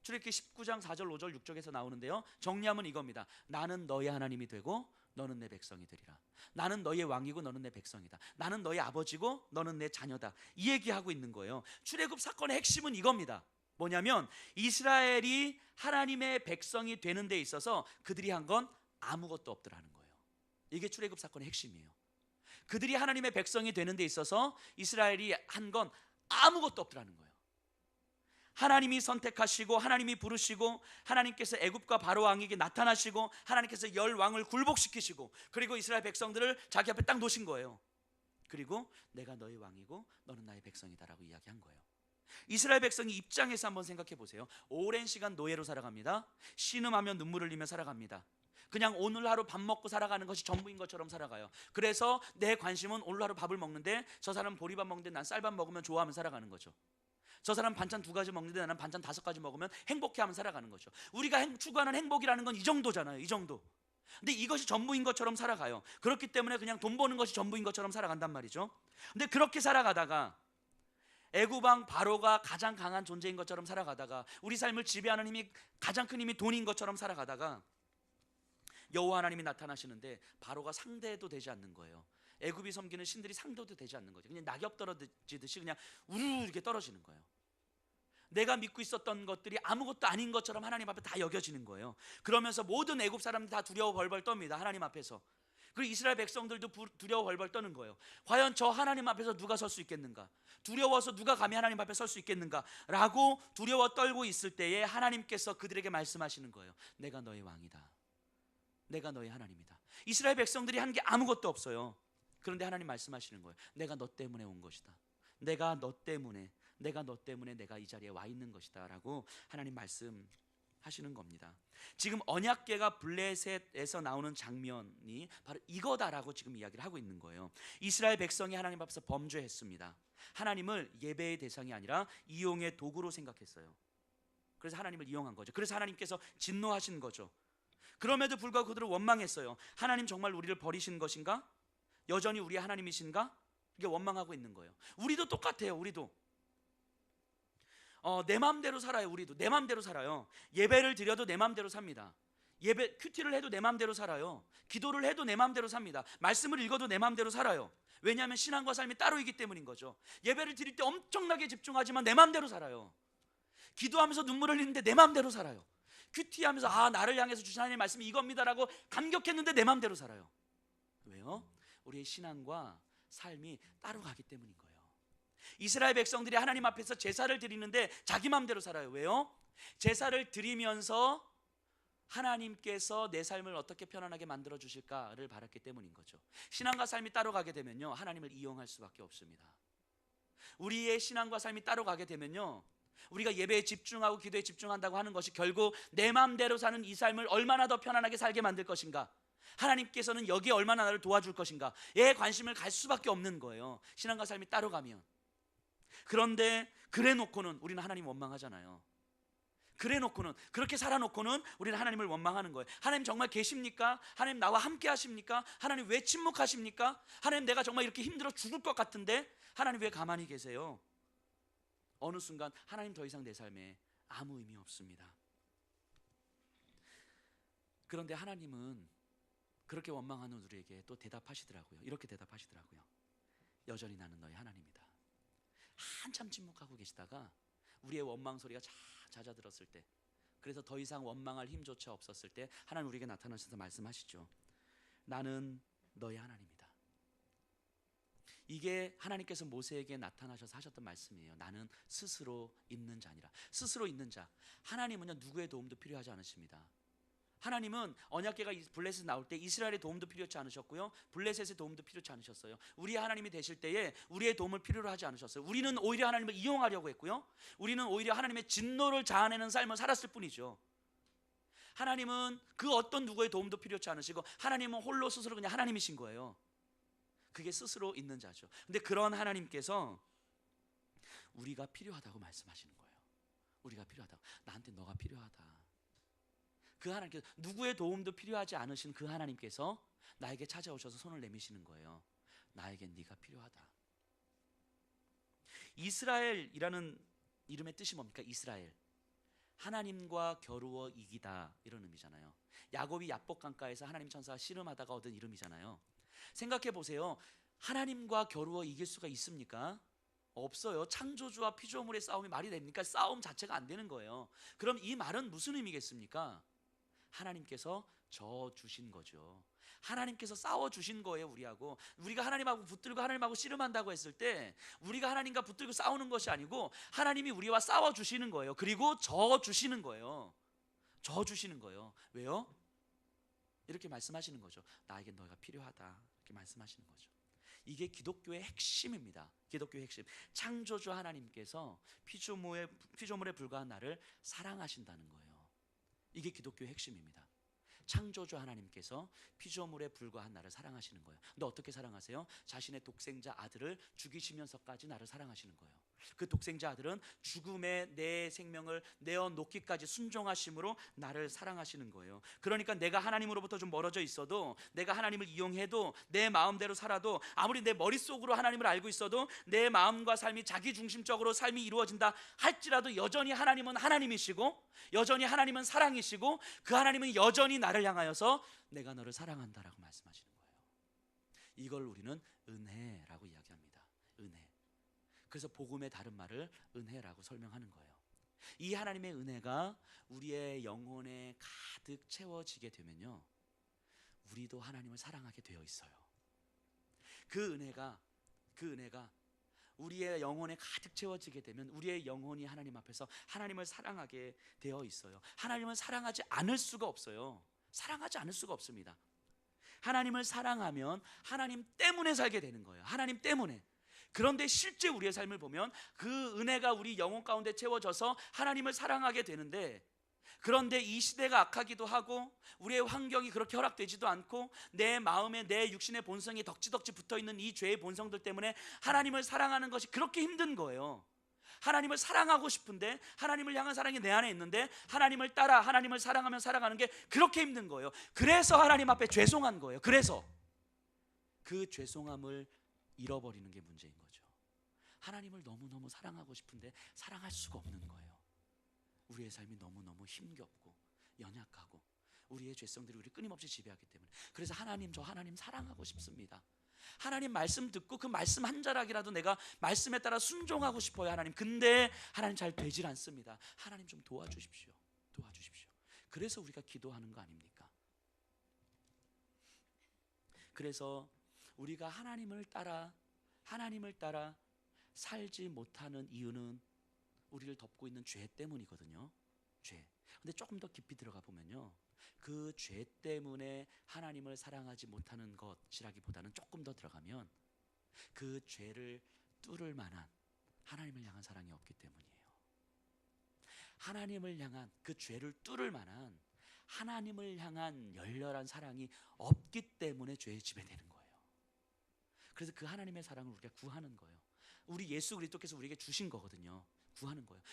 출애굽기 19장 4절 5절 6절에서 나오는데요, 정리하면 이겁니다. 나는 너의 하나님이 되고 너는 내 백성이 되리라. 나는 너의 왕이고 너는 내 백성이다. 나는 너의 아버지고 너는 내 자녀다. 이 얘기하고 있는 거예요. 출애굽 사건의 핵심은 이겁니다. 뭐냐면 이스라엘이 하나님의 백성이 되는 데 있어서 그들이 한 건 아무것도 없더라는 거예요. 이게 출애굽 사건의 핵심이에요. 그들이 하나님의 백성이 되는 데 있어서 이스라엘이 한 건 아무것도 없더라는 거예요. 하나님이 선택하시고 하나님이 부르시고 하나님께서 애굽과 바로 왕에게 나타나시고 하나님께서 열 왕을 굴복시키시고 그리고 이스라엘 백성들을 자기 앞에 딱 놓으신 거예요. 그리고 내가 너의 왕이고 너는 나의 백성이다라고 이야기한 거예요. 이스라엘 백성이 입장에서 한번 생각해 보세요. 오랜 시간 노예로 살아갑니다. 신음하며 눈물을 흘리며 살아갑니다. 그냥 오늘 하루 밥 먹고 살아가는 것이 전부인 것처럼 살아가요. 그래서 내 관심은 오늘 하루 밥을 먹는데 저 사람은 보리밥 먹는데 난 쌀밥 먹으면 좋아하면 살아가는 거죠. 저 사람 반찬 2가지 먹는데 나는 반찬 5가지 먹으면 행복해하면 살아가는 거죠. 우리가 추구하는 행복이라는 건 이 정도잖아요. 이 정도. 근데 이것이 전부인 것처럼 살아가요. 그렇기 때문에 그냥 돈 버는 것이 전부인 것처럼 살아간단 말이죠. 근데 그렇게 살아가다가 애굽 왕 바로가 가장 강한 존재인 것처럼 살아가다가 우리 삶을 지배하는 힘이 가장 큰 힘이 돈인 것처럼 살아가다가 여호와 하나님이 나타나시는데 바로가 상대도 되지 않는 거예요. 애굽이 섬기는 신들이 상대도 되지 않는 거죠. 그냥 낙엽 떨어지듯이 그냥 우르르 이렇게 떨어지는 거예요. 내가 믿고 있었던 것들이 아무것도 아닌 것처럼 하나님 앞에 다 여겨지는 거예요. 그러면서 모든 애굽 사람들 다 두려워 벌벌 떱니다. 하나님 앞에서. 그리고 이스라엘 백성들도 두려워 벌벌 떠는 거예요. 과연 저 하나님 앞에서 누가 설 수 있겠는가? 두려워서 누가 감히 하나님 앞에 설 수 있겠는가? 라고 두려워 떨고 있을 때에 하나님께서 그들에게 말씀하시는 거예요. 내가 너의 왕이다. 내가 너의 하나님이다. 이스라엘 백성들이 한 게 아무것도 없어요. 그런데 하나님 말씀하시는 거예요. 내가 너 때문에 온 것이다. 내가 너 때문에 내가 이 자리에 와 있는 것이다 라고 하나님 말씀하시는 겁니다. 지금 언약궤가 블레셋에서 나오는 장면이 바로 이거다라고 지금 이야기를 하고 있는 거예요. 이스라엘 백성이 하나님 앞에서 범죄했습니다. 하나님을 예배의 대상이 아니라 이용의 도구로 생각했어요. 그래서 하나님을 이용한 거죠. 그래서 하나님께서 진노하신 거죠. 그럼에도 불구하고 그들은 원망했어요. 하나님 정말 우리를 버리신 것인가? 여전히 우리의 하나님이신가? 이게 원망하고 있는 거예요. 우리도 똑같아요. 우리도 내 마음대로 살아요. 우리도 내 마음대로 살아요. 예배를 드려도 내 마음대로 삽니다. 예배 큐티를 해도 내 마음대로 살아요. 기도를 해도 내 마음대로 삽니다. 말씀을 읽어도 내 마음대로 살아요. 왜냐하면 신앙과 삶이 따로이기 때문인 거죠. 예배를 드릴 때 엄청나게 집중하지만 내 마음대로 살아요. 기도하면서 눈물을 흘리는데 내 마음대로 살아요. 큐티하면서 나를 향해서 주신 하나님의 말씀이 이겁니다라고 감격했는데 내 마음대로 살아요. 왜요? 우리의 신앙과 삶이 따로 가기 때문인 거예요. 이스라엘 백성들이 하나님 앞에서 제사를 드리는데 자기 마음대로 살아요. 왜요? 제사를 드리면서 하나님께서 내 삶을 어떻게 편안하게 만들어 주실까를 바랐기 때문인 거죠. 신앙과 삶이 따로 가게 되면요, 하나님을 이용할 수밖에 없습니다. 우리의 신앙과 삶이 따로 가게 되면요, 우리가 예배에 집중하고 기도에 집중한다고 하는 것이 결국 내 마음대로 사는 이 삶을 얼마나 더 편안하게 살게 만들 것인가, 하나님께서는 여기에 얼마나 나를 도와줄 것인가에 관심을 갈 수밖에 없는 거예요, 신앙과 삶이 따로 가면. 그런데 그래 놓고는 우리는 하나님 원망하잖아요. 그래 놓고는, 그렇게 살아놓고는 우리는 하나님을 원망하는 거예요. 하나님 정말 계십니까? 하나님 나와 함께 하십니까? 하나님 왜 침묵하십니까? 하나님 내가 정말 이렇게 힘들어 죽을 것 같은데 하나님 왜 가만히 계세요? 어느 순간 하나님 더 이상 내 삶에 아무 의미 없습니다. 그런데 하나님은 그렇게 원망하는 우리에게 또 대답하시더라고요. 이렇게 대답하시더라고요. 여전히 나는 너의 하나님이다. 한참 침묵하고 계시다가 우리의 원망 소리가 잦아들었을 때, 그래서 더 이상 원망할 힘조차 없었을 때 하나님 우리에게 나타나셔서 말씀하시죠. 나는 너의 하나님이다. 이게 하나님께서 모세에게 나타나셔서 하셨던 말씀이에요. 나는 스스로 있는 자니라. 스스로 있는 자. 하나님은요, 누구의 도움도 필요하지 않으십니다. 하나님은 언약궤가 블레셋 나올 때 이스라엘의 도움도 필요치 않으셨고요, 블레셋의 도움도 필요치 않으셨어요. 우리의 하나님이 되실 때에 우리의 도움을 필요로 하지 않으셨어요. 우리는 오히려 하나님을 이용하려고 했고요, 우리는 오히려 하나님의 진노를 자아내는 삶을 살았을 뿐이죠. 하나님은 그 어떤 누구의 도움도 필요치 않으시고 하나님은 홀로 스스로 그냥 하나님이신 거예요. 그게 스스로 있는 자죠. 근데 그런 하나님께서 우리가 필요하다고 말씀하시는 거예요. 우리가 필요하다고. 나한테 너가 필요하다. 그 하나님께서, 누구의 도움도 필요하지 않으신 그 하나님께서 나에게 찾아오셔서 손을 내미시는 거예요. 나에겐 네가 필요하다. 이스라엘이라는 이름의 뜻이 뭡니까? 이스라엘, 하나님과 겨루어 이기다, 이런 의미잖아요. 야곱이 야복 강가에서 하나님 천사와 씨름하다가 얻은 이름이잖아요. 생각해 보세요. 하나님과 겨루어 이길 수가 있습니까? 없어요. 창조주와 피조물의 싸움이 말이 됩니까? 싸움 자체가 안 되는 거예요. 그럼 이 말은 무슨 의미겠습니까? 하나님께서 져 주신 거죠. 하나님께서 싸워 주신 거예요. 우리하고, 우리가 하나님하고 붙들고 하나님하고 씨름한다고 했을 때 우리가 하나님과 붙들고 싸우는 것이 아니고 하나님이 우리와 싸워 주시는 거예요. 그리고 져 주시는 거예요. 져 주시는 거예요. 왜요? 이렇게 말씀하시는 거죠. 나에게 너희가 필요하다, 이렇게 말씀하시는 거죠. 이게 기독교의 핵심입니다. 기독교의 핵심. 창조주 하나님께서 피조물에 불과한 나를 사랑하신다는 거예요. 이게 기독교의 핵심입니다. 창조주 하나님께서 피조물에 불과한 나를 사랑하시는 거예요. 근데 어떻게 사랑하세요? 자신의 독생자 아들을 죽이시면서까지 나를 사랑하시는 거예요. 그 독생자 아들은 죽음에 내 생명을 내어놓기까지 순종하심으로 나를 사랑하시는 거예요. 그러니까 내가 하나님으로부터 좀 멀어져 있어도, 내가 하나님을 이용해도, 내 마음대로 살아도, 아무리 내 머릿속으로 하나님을 알고 있어도 내 마음과 삶이 자기중심적으로 삶이 이루어진다 할지라도 여전히 하나님은 하나님이시고, 여전히 하나님은 사랑이시고, 그 하나님은 여전히 나를 향하여서 내가 너를 사랑한다라고 말씀하시는 거예요. 이걸 우리는 은혜라고 이야기합니다. 은혜. 그래서 복음의 다른 말을 은혜라고 설명하는 거예요. 이 하나님의 은혜가 우리의 영혼에 가득 채워지게 되면요, 우리도 하나님을 사랑하게 되어 있어요. 그 은혜가 우리의 영혼에 가득 채워지게 되면 우리의 영혼이 하나님 앞에서 하나님을 사랑하게 되어 있어요. 하나님을 사랑하지 않을 수가 없어요. 사랑하지 않을 수가 없습니다. 하나님을 사랑하면 하나님 때문에 살게 되는 거예요. 하나님 때문에. 그런데 실제 우리의 삶을 보면 그 은혜가 우리 영혼 가운데 채워져서 하나님을 사랑하게 되는데, 그런데 이 시대가 악하기도 하고 우리의 환경이 그렇게 허락되지도 않고 내 마음에 내 육신의 본성이 덕지덕지 붙어있는 이 죄의 본성들 때문에 하나님을 사랑하는 것이 그렇게 힘든 거예요. 하나님을 사랑하고 싶은데, 하나님을 향한 사랑이 내 안에 있는데 하나님을 따라 하나님을 사랑하면 살아가는 게 그렇게 힘든 거예요. 그래서 하나님 앞에 죄송한 거예요. 그래서 그 죄송함을 잃어버리는 게 문제인 거죠. 하나님을 너무너무 사랑하고 싶은데 사랑할 수가 없는 거예요. 우리의 삶이 너무너무 힘겹고 연약하고 우리의 죄성들이 우리 끊임없이 지배하기 때문에. 그래서 하나님, 저 하나님 사랑하고 싶습니다. 하나님 말씀 듣고 그 말씀 한 자락이라도 내가 말씀에 따라 순종하고 싶어요. 하나님. 근데 하나님 잘 되질 않습니다. 하나님 좀 도와주십시오. 도와주십시오. 그래서 우리가 기도하는 거 아닙니까? 그래서 우리가 하나님을 따라 살지 못하는 이유는 우리를 덮고 있는 죄 때문이거든요. 죄. 근데 조금 더 깊이 들어가 보면요, 그 죄 때문에 하나님을 사랑하지 못하는 것이라기보다는 조금 더 들어가면 그 죄를 뚫을 만한 하나님을 향한 사랑이 없기 때문이에요. 하나님을 향한 그 죄를 뚫을 만한 하나님을 향한 열렬한 사랑이 없기 때문에 죄에 지배되는 거예요. 그래서 그 하나님의 사랑을 우리가 구하는 거예요. 우리 예수 그리스도께서 우리에게 주신 거거든요. 구하는 거예요.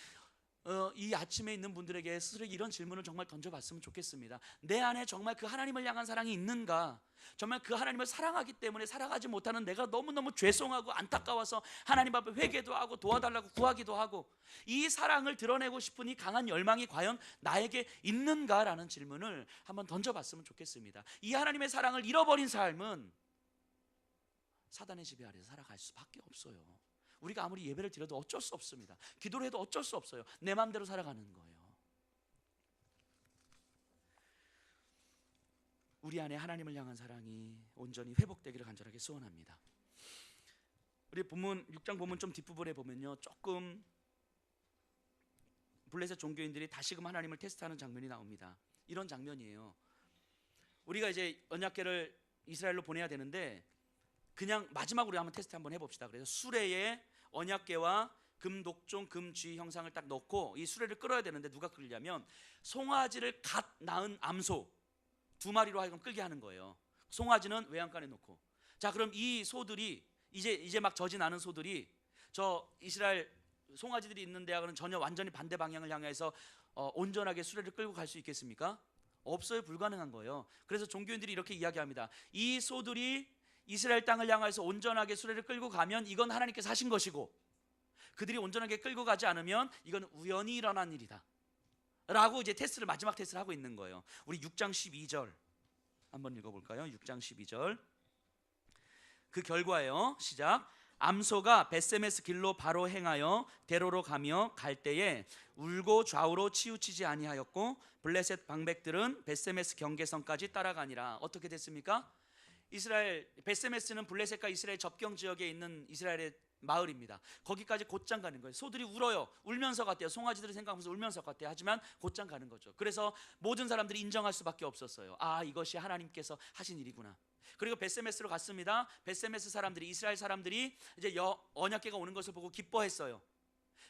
이 아침에 있는 분들에게 스스로 이런 질문을 정말 던져봤으면 좋겠습니다. 내 안에 정말 그 하나님을 향한 사랑이 있는가? 정말 그 하나님을 사랑하기 때문에 살아가지 못하는 내가 너무너무 죄송하고 안타까워서 하나님 앞에 회개도 하고 도와달라고 구하기도 하고, 이 사랑을 드러내고 싶은 이 강한 열망이 과연 나에게 있는가라는 질문을 한번 던져봤으면 좋겠습니다. 이 하나님의 사랑을 잃어버린 삶은 사단의 지배 아래서 살아갈 수밖에 없어요. 우리가 아무리 예배를 드려도 어쩔 수 없습니다. 기도를 해도 어쩔 수 없어요. 내 마음대로 살아가는 거예요. 우리 안에 하나님을 향한 사랑이 온전히 회복되기를 간절하게 소원합니다. 우리 본문 6장 본문 좀 뒷부분에 보면요, 조금 블레셋 종교인들이 다시금 하나님을 테스트하는 장면이 나옵니다. 이런 장면이에요. 우리가 이제 언약궤를 이스라엘로 보내야 되는데 그냥 마지막으로 한번 테스트 한번 해봅시다. 그래서 수레에 언약궤와 금, 독종, 금, 쥐 형상을 딱 넣고 이 수레를 끌어야 되는데 누가 끌냐면 송아지를 갓 낳은 암소 2마리로 하여금 끌게 하는 거예요. 송아지는 외양간에 놓고. 자, 그럼 이 소들이 이제 막 젖이 나는 소들이 저 이스라엘 송아지들이 있는 대학은 전혀 완전히 반대 방향을 향해서 온전하게 수레를 끌고 갈 수 있겠습니까? 없어요. 불가능한 거예요. 그래서 종교인들이 이렇게 이야기합니다. 이 소들이 이스라엘 땅을 향해서 온전하게 수레를 끌고 가면 이건 하나님께서 하신 것이고, 그들이 온전하게 끌고 가지 않으면 이건 우연히 일어난 일이다 라고 이제 마지막 테스트를 하고 있는 거예요. 우리 6장 12절 한번 읽어볼까요? 6장 12절 그 결과예요. 시작. 암소가 벳세메스 길로 바로 행하여 대로로 가며 갈 때에 울고 좌우로 치우치지 아니하였고 블레셋 방백들은 벳세메스 경계선까지 따라가니라. 어떻게 됐습니까? 이스라엘 벳세메스는 블레셋과 이스라엘 접경 지역에 있는 이스라엘의 마을입니다. 거기까지 곧장 가는 거예요. 소들이 울어요. 울면서 갔대요. 송아지들이 생각하면서 울면서 갔대요. 하지만 곧장 가는 거죠. 그래서 모든 사람들이 인정할 수밖에 없었어요. 아, 이것이 하나님께서 하신 일이구나. 그리고 벳세메스로 갔습니다. 벳세메스 사람들이, 이스라엘 사람들이 이제 언약궤가 오는 것을 보고 기뻐했어요.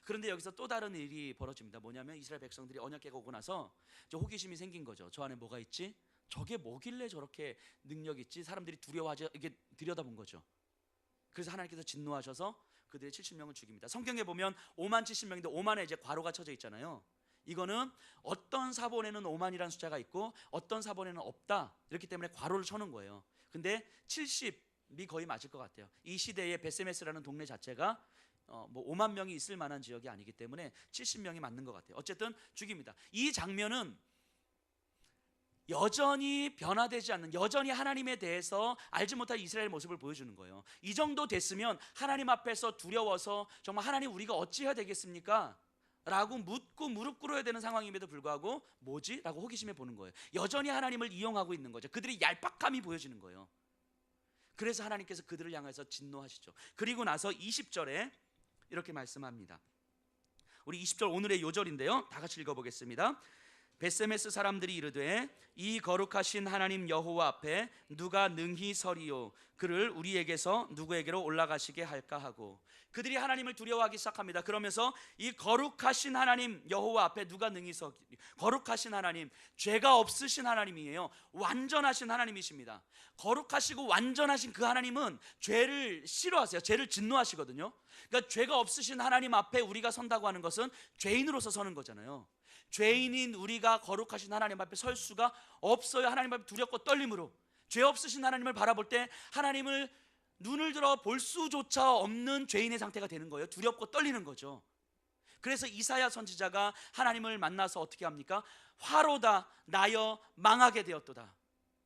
그런데 여기서 또 다른 일이 벌어집니다. 뭐냐면 이스라엘 백성들이 언약궤가 오고 나서 호기심이 생긴 거죠. 저 안에 뭐가 있지? 저게 뭐길래 저렇게 능력 있지? 사람들이 두려워하죠. 이게 들여다본 거죠. 그래서 하나님께서 진노하셔서 그들의 70명을 죽입니다. 성경에 보면 5만 70명인데 5만에 이제 괄호가 쳐져 있잖아요. 이거는 어떤 사본에는 5만이라는 숫자가 있고 어떤 사본에는 없다, 이렇기 때문에 괄호를 쳐놓은 거예요. 근데 70이 거의 맞을 것 같아요. 이 시대에 벳세메스라는 동네 자체가 뭐 5만 명이 있을 만한 지역이 아니기 때문에 70명이 맞는 것 같아요. 어쨌든 죽입니다. 이 장면은 여전히 변화되지 않는, 여전히 하나님에 대해서 알지 못할 이스라엘의 모습을 보여주는 거예요. 이 정도 됐으면 하나님 앞에서 두려워서 정말 하나님 우리가 어찌해야 되겠습니까? 라고 묻고 무릎 꿇어야 되는 상황임에도 불구하고 뭐지? 라고 호기심에 보는 거예요. 여전히 하나님을 이용하고 있는 거죠. 그들의 얄팍함이 보여지는 거예요. 그래서 하나님께서 그들을 향해서 진노하시죠. 그리고 나서 20절에 이렇게 말씀합니다. 우리 20절 오늘의 요절인데요, 다 같이 읽어보겠습니다. 벳세메스 사람들이 이르되 이 거룩하신 하나님 여호와 앞에 누가 능히 서리요? 그를 우리에게서 누구에게로 올라가시게 할까 하고. 그들이 하나님을 두려워하기 시작합니다. 그러면서 이 거룩하신 하나님 여호와 앞에 누가 능히 서리? 거룩하신 하나님, 죄가 없으신 하나님이에요. 완전하신 하나님이십니다. 거룩하시고 완전하신 그 하나님은 죄를 싫어하세요. 죄를 진노하시거든요. 그러니까 죄가 없으신 하나님 앞에 우리가 선다고 하는 것은 죄인으로서 서는 거잖아요. 죄인인 우리가 거룩하신 하나님 앞에 설 수가 없어요. 하나님 앞에 두렵고 떨림으로. 죄 없으신 하나님을 바라볼 때 하나님을 눈을 들어 볼 수조차 없는 죄인의 상태가 되는 거예요. 두렵고 떨리는 거죠. 그래서 이사야 선지자가 하나님을 만나서 어떻게 합니까? 화로다 나여 망하게 되었도다.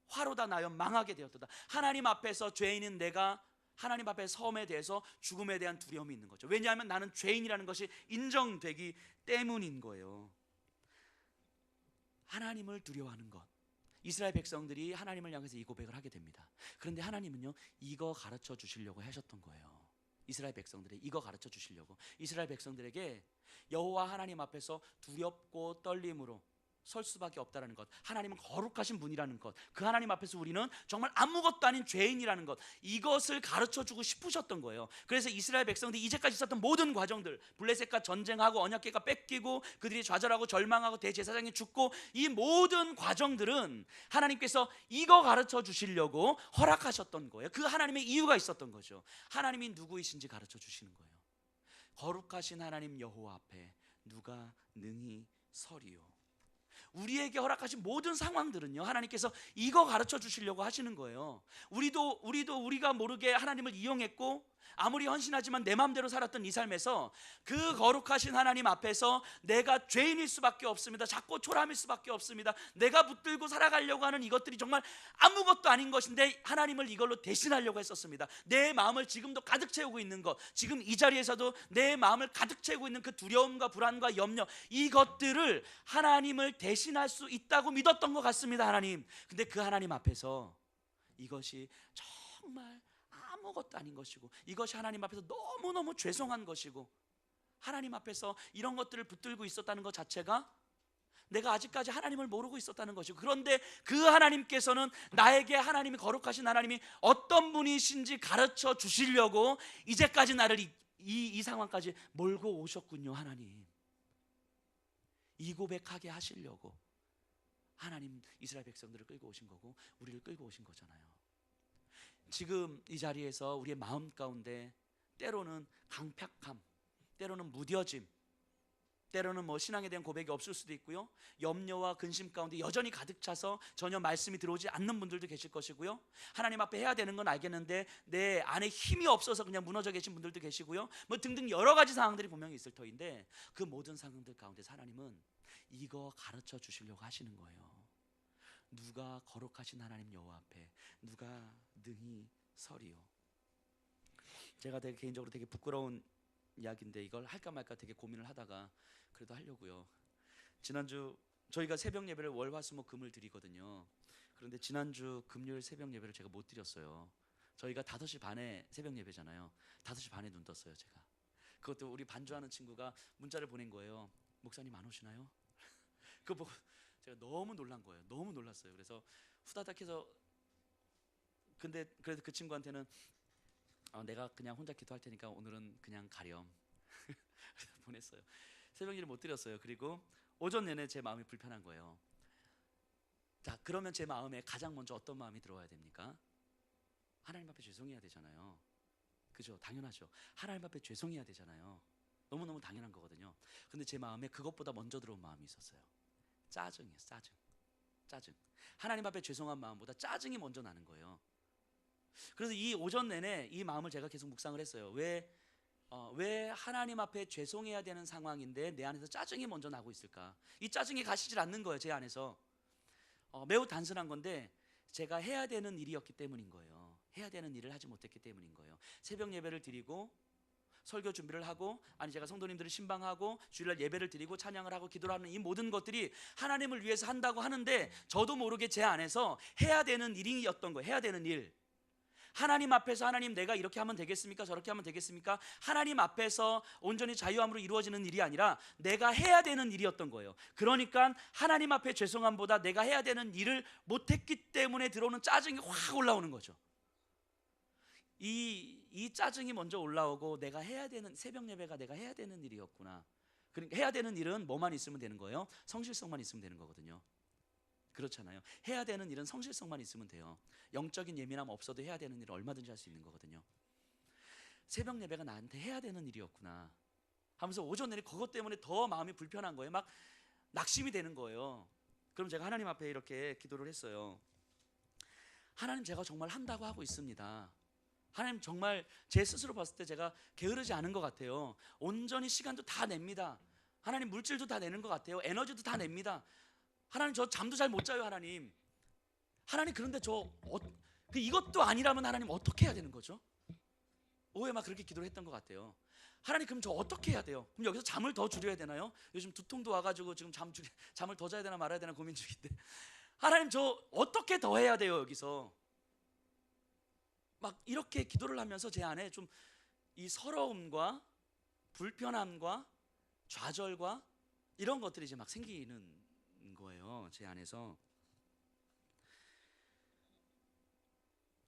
화로다 나여 망하게 되었도다. 하나님 앞에서 죄인인 내가 하나님 앞에 섬에 대해서 죽음에 대한 두려움이 있는 거죠. 왜냐하면 나는 죄인이라는 것이 인정되기 때문인 거예요. 하나님을 두려워하는 것. 이스라엘 백성들이 하나님을 향해서 이 고백을 하게 됩니다. 그런데 하나님은요, 이거 가르쳐 주시려고 하셨던 거예요. 이스라엘 백성들에게 이거 가르쳐 주시려고. 이스라엘 백성들에게 여호와 하나님 앞에서 두렵고 떨림으로 설 수밖에 없다는 것, 하나님은 거룩하신 분이라는 것, 그 하나님 앞에서 우리는 정말 아무것도 아닌 죄인이라는 것, 이것을 가르쳐주고 싶으셨던 거예요. 그래서 이스라엘 백성들이 이제까지 있었던 모든 과정들, 블레셋과 전쟁하고 언약궤가 뺏기고 그들이 좌절하고 절망하고 대제사장이 죽고, 이 모든 과정들은 하나님께서 이거 가르쳐 주시려고 허락하셨던 거예요. 그 하나님의 이유가 있었던 거죠. 하나님이 누구이신지 가르쳐 주시는 거예요. 거룩하신 하나님 여호와 앞에 누가 능히 서리요. 우리에게 허락하신 모든 상황들은요, 하나님께서 이거 가르쳐 주시려고 하시는 거예요. 우리도 우리가 모르게 하나님을 이용했고 아무리 헌신하지만 내 마음대로 살았던 이 삶에서 그 거룩하신 하나님 앞에서 내가 죄인일 수밖에 없습니다. 작고 초라함일 수밖에 없습니다. 내가 붙들고 살아가려고 하는 이것들이 정말 아무것도 아닌 것인데 하나님을 이걸로 대신하려고 했었습니다. 내 마음을 지금도 가득 채우고 있는 것, 지금 이 자리에서도 내 마음을 가득 채우고 있는 그 두려움과 불안과 염려, 이것들을 하나님을 대신할 수 있다고 믿었던 것 같습니다. 하나님. 근데 그 하나님 앞에서 이것이 정말 아무것도 아닌 것이고, 이것이 하나님 앞에서 너무너무 죄송한 것이고, 하나님 앞에서 이런 것들을 붙들고 있었다는 것 자체가 내가 아직까지 하나님을 모르고 있었다는 것이고, 그런데 그 하나님께서는 나에게 하나님이 거룩하신 하나님이 어떤 분이신지 가르쳐 주시려고 이제까지 나를 이 상황까지 몰고 오셨군요. 하나님, 이 고백하게 하시려고 하나님 이스라엘 백성들을 끌고 오신 거고 우리를 끌고 오신 거잖아요. 지금 이 자리에서 우리의 마음 가운데 때로는 강팍함, 때로는 무뎌짐, 때로는 신앙에 대한 고백이 없을 수도 있고요, 염려와 근심 가운데 여전히 가득 차서 전혀 말씀이 들어오지 않는 분들도 계실 것이고요, 하나님 앞에 해야 되는 건 알겠는데 내 안에 힘이 없어서 그냥 무너져 계신 분들도 계시고요, 등등 여러 가지 상황들이 분명히 있을 터인데, 그 모든 상황들 가운데 하나님은 이거 가르쳐 주시려고 하시는 거예요. 누가 거룩하신 하나님 여호와 앞에 누가 능히 서리요. 제가 되게 개인적으로 되게 부끄러운 이야기인데 이걸 할까 말까 되게 고민을 하다가 그래도 하려고요. 지난주 저희가 새벽 예배를 월, 화, 수, 목, 금을 드리거든요. 그런데 지난주 금요일 새벽 예배를 제가 못 드렸어요. 저희가 5시 반에 새벽 예배잖아요. 5시 반에 눈 떴어요. 제가 그것도 우리 반주하는 친구가 문자를 보낸 거예요. 목사님 안 오시나요? 그거 보고 제가 너무 놀란 거예요. 너무 놀랐어요. 그래서 후다닥 해서, 근데 그래도 그 친구한테는 내가 그냥 혼자 기도할 테니까 오늘은 그냥 가렴 보냈어요. 새벽 일을 못 드렸어요. 그리고 오전 내내 제 마음이 불편한 거예요. 자, 그러면 제 마음에 가장 먼저 어떤 마음이 들어와야 됩니까? 하나님 앞에 죄송해야 되잖아요. 그죠? 당연하죠. 하나님 앞에 죄송해야 되잖아요. 너무너무 당연한 거거든요. 근데 제 마음에 그것보다 먼저 들어온 마음이 있었어요. 짜증이에요. 짜증. 하나님 앞에 죄송한 마음보다 짜증이 먼저 나는 거예요. 그래서 이 오전 내내 이 마음을 제가 계속 묵상을 했어요. 왜 하나님 앞에 죄송해야 되는 상황인데 내 안에서 짜증이 먼저 나고 있을까? 이 짜증이 가시질 않는 거예요. 제 안에서 매우 단순한 건데 제가 해야 되는 일이었기 때문인 거예요. 해야 되는 일을 하지 못했기 때문인 거예요. 새벽 예배를 드리고 설교 준비를 하고, 아니 제가 성도님들을 신방하고 주일날 예배를 드리고 찬양을 하고 기도를 하는 이 모든 것들이 하나님을 위해서 한다고 하는데 저도 모르게 제 안에서 해야 되는 일이었던 거예요. 해야 되는 일. 하나님 앞에서 하나님 내가 이렇게 하면 되겠습니까? 저렇게 하면 되겠습니까? 하나님 앞에서 온전히 자유함으로 이루어지는 일이 아니라 내가 해야 되는 일이었던 거예요. 그러니까 하나님 앞에 죄송함보다 내가 해야 되는 일을 못했기 때문에 들어오는 짜증이 확 올라오는 거죠. 이 짜증이 먼저 올라오고 내가 해야 되는, 새벽 예배가 내가 해야 되는 일이었구나. 그러니까 해야 되는 일은 뭐만 있으면 되는 거예요? 성실성만 있으면 되는 거거든요. 그렇잖아요. 해야 되는 일은 성실성만 있으면 돼요. 영적인 예민함 없어도 해야 되는 일을 얼마든지 할 수 있는 거거든요. 새벽 예배가 나한테 해야 되는 일이었구나 하면서 오전 내내 그것 때문에 더 마음이 불편한 거예요. 막 낙심이 되는 거예요. 그럼 제가 하나님 앞에 이렇게 기도를 했어요. 하나님, 제가 정말 한다고 하고 있습니다. 하나님, 정말 제 스스로 봤을 때 제가 게으르지 않은 것 같아요. 온전히 시간도 다 냅니다. 하나님, 물질도 다 내는 것 같아요. 에너지도 다 냅니다. 하나님, 저 잠도 잘 못 자요. 하나님, 그런데 이것도 아니라면 하나님 어떻게 해야 되는 거죠? 오해 막 그렇게 기도를 했던 것 같아요. 하나님, 그럼 저 어떻게 해야 돼요? 그럼 여기서 잠을 더 줄여야 되나요? 요즘 두통도 와가지고 지금 잠을 더 자야 되나 말아야 되나 고민 중인데, 하나님, 저 어떻게 더 해야 돼요? 여기서 막 이렇게 기도를 하면서 제 안에 좀 이 서러움과 불편함과 좌절과 이런 것들이 이제 막 생기는 거예요, 제 안에서.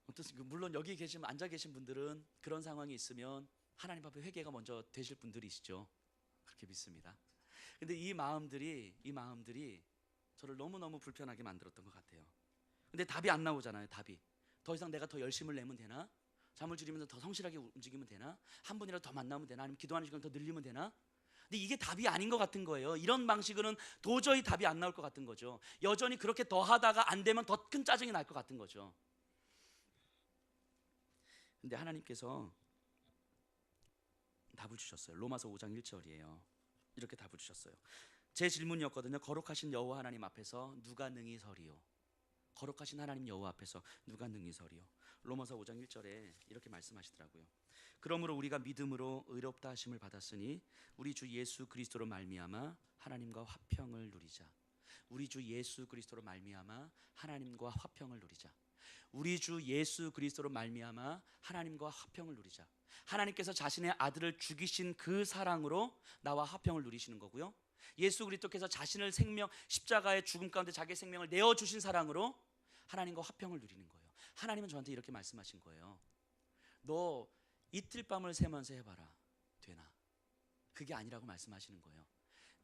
어떻습니까? 물론 여기 앉아 계신 분들은 그런 상황이 있으면 하나님 앞에 회개가 먼저 되실 분들이시죠. 그렇게 믿습니다. 근데 이 마음들이 저를 너무너무 불편하게 만들었던 것 같아요. 근데 답이 안 나오잖아요. 답이. 더 이상 내가 더 열심을 내면 되나? 잠을 줄이면서 더 성실하게 움직이면 되나? 한 분이라도 더 만나면 되나? 아니면 기도하는 시간을 더 늘리면 되나? 근데 이게 답이 아닌 것 같은 거예요. 이런 방식으로는 도저히 답이 안 나올 것 같은 거죠. 여전히 그렇게 더 하다가 안 되면 더 큰 짜증이 날 것 같은 거죠. 근데 하나님께서 답을 주셨어요. 로마서 5장 1절이에요. 이렇게 답을 주셨어요. 제 질문이었거든요. 거룩하신 여호와 하나님 앞에서 누가 능히 서리요? 거룩하신 하나님 여호와 앞에서 누가 능히 서리요? 로마서 5장 1절에 이렇게 말씀하시더라고요. 그러므로 우리가 믿음으로 의롭다 하심을 받았으니 우리 주 예수 그리스도로 말미암아 하나님과 화평을 누리자. 우리 주 예수 그리스도로 말미암아 하나님과 화평을 누리자. 우리 주 예수 그리스도로 말미암아 하나님과 화평을 누리자. 하나님께서 자신의 아들을 죽이신 그 사랑으로 나와 화평을 누리시는 거고요. 예수 그리스도께서 자신을 십자가의 죽음 가운데 자기의 생명을 내어 주신 사랑으로 하나님과 화평을 누리는 거예요. 하나님은 저한테 이렇게 말씀하신 거예요. 너 이틀 밤을 새면서 해봐라. 되나? 그게 아니라고 말씀하시는 거예요.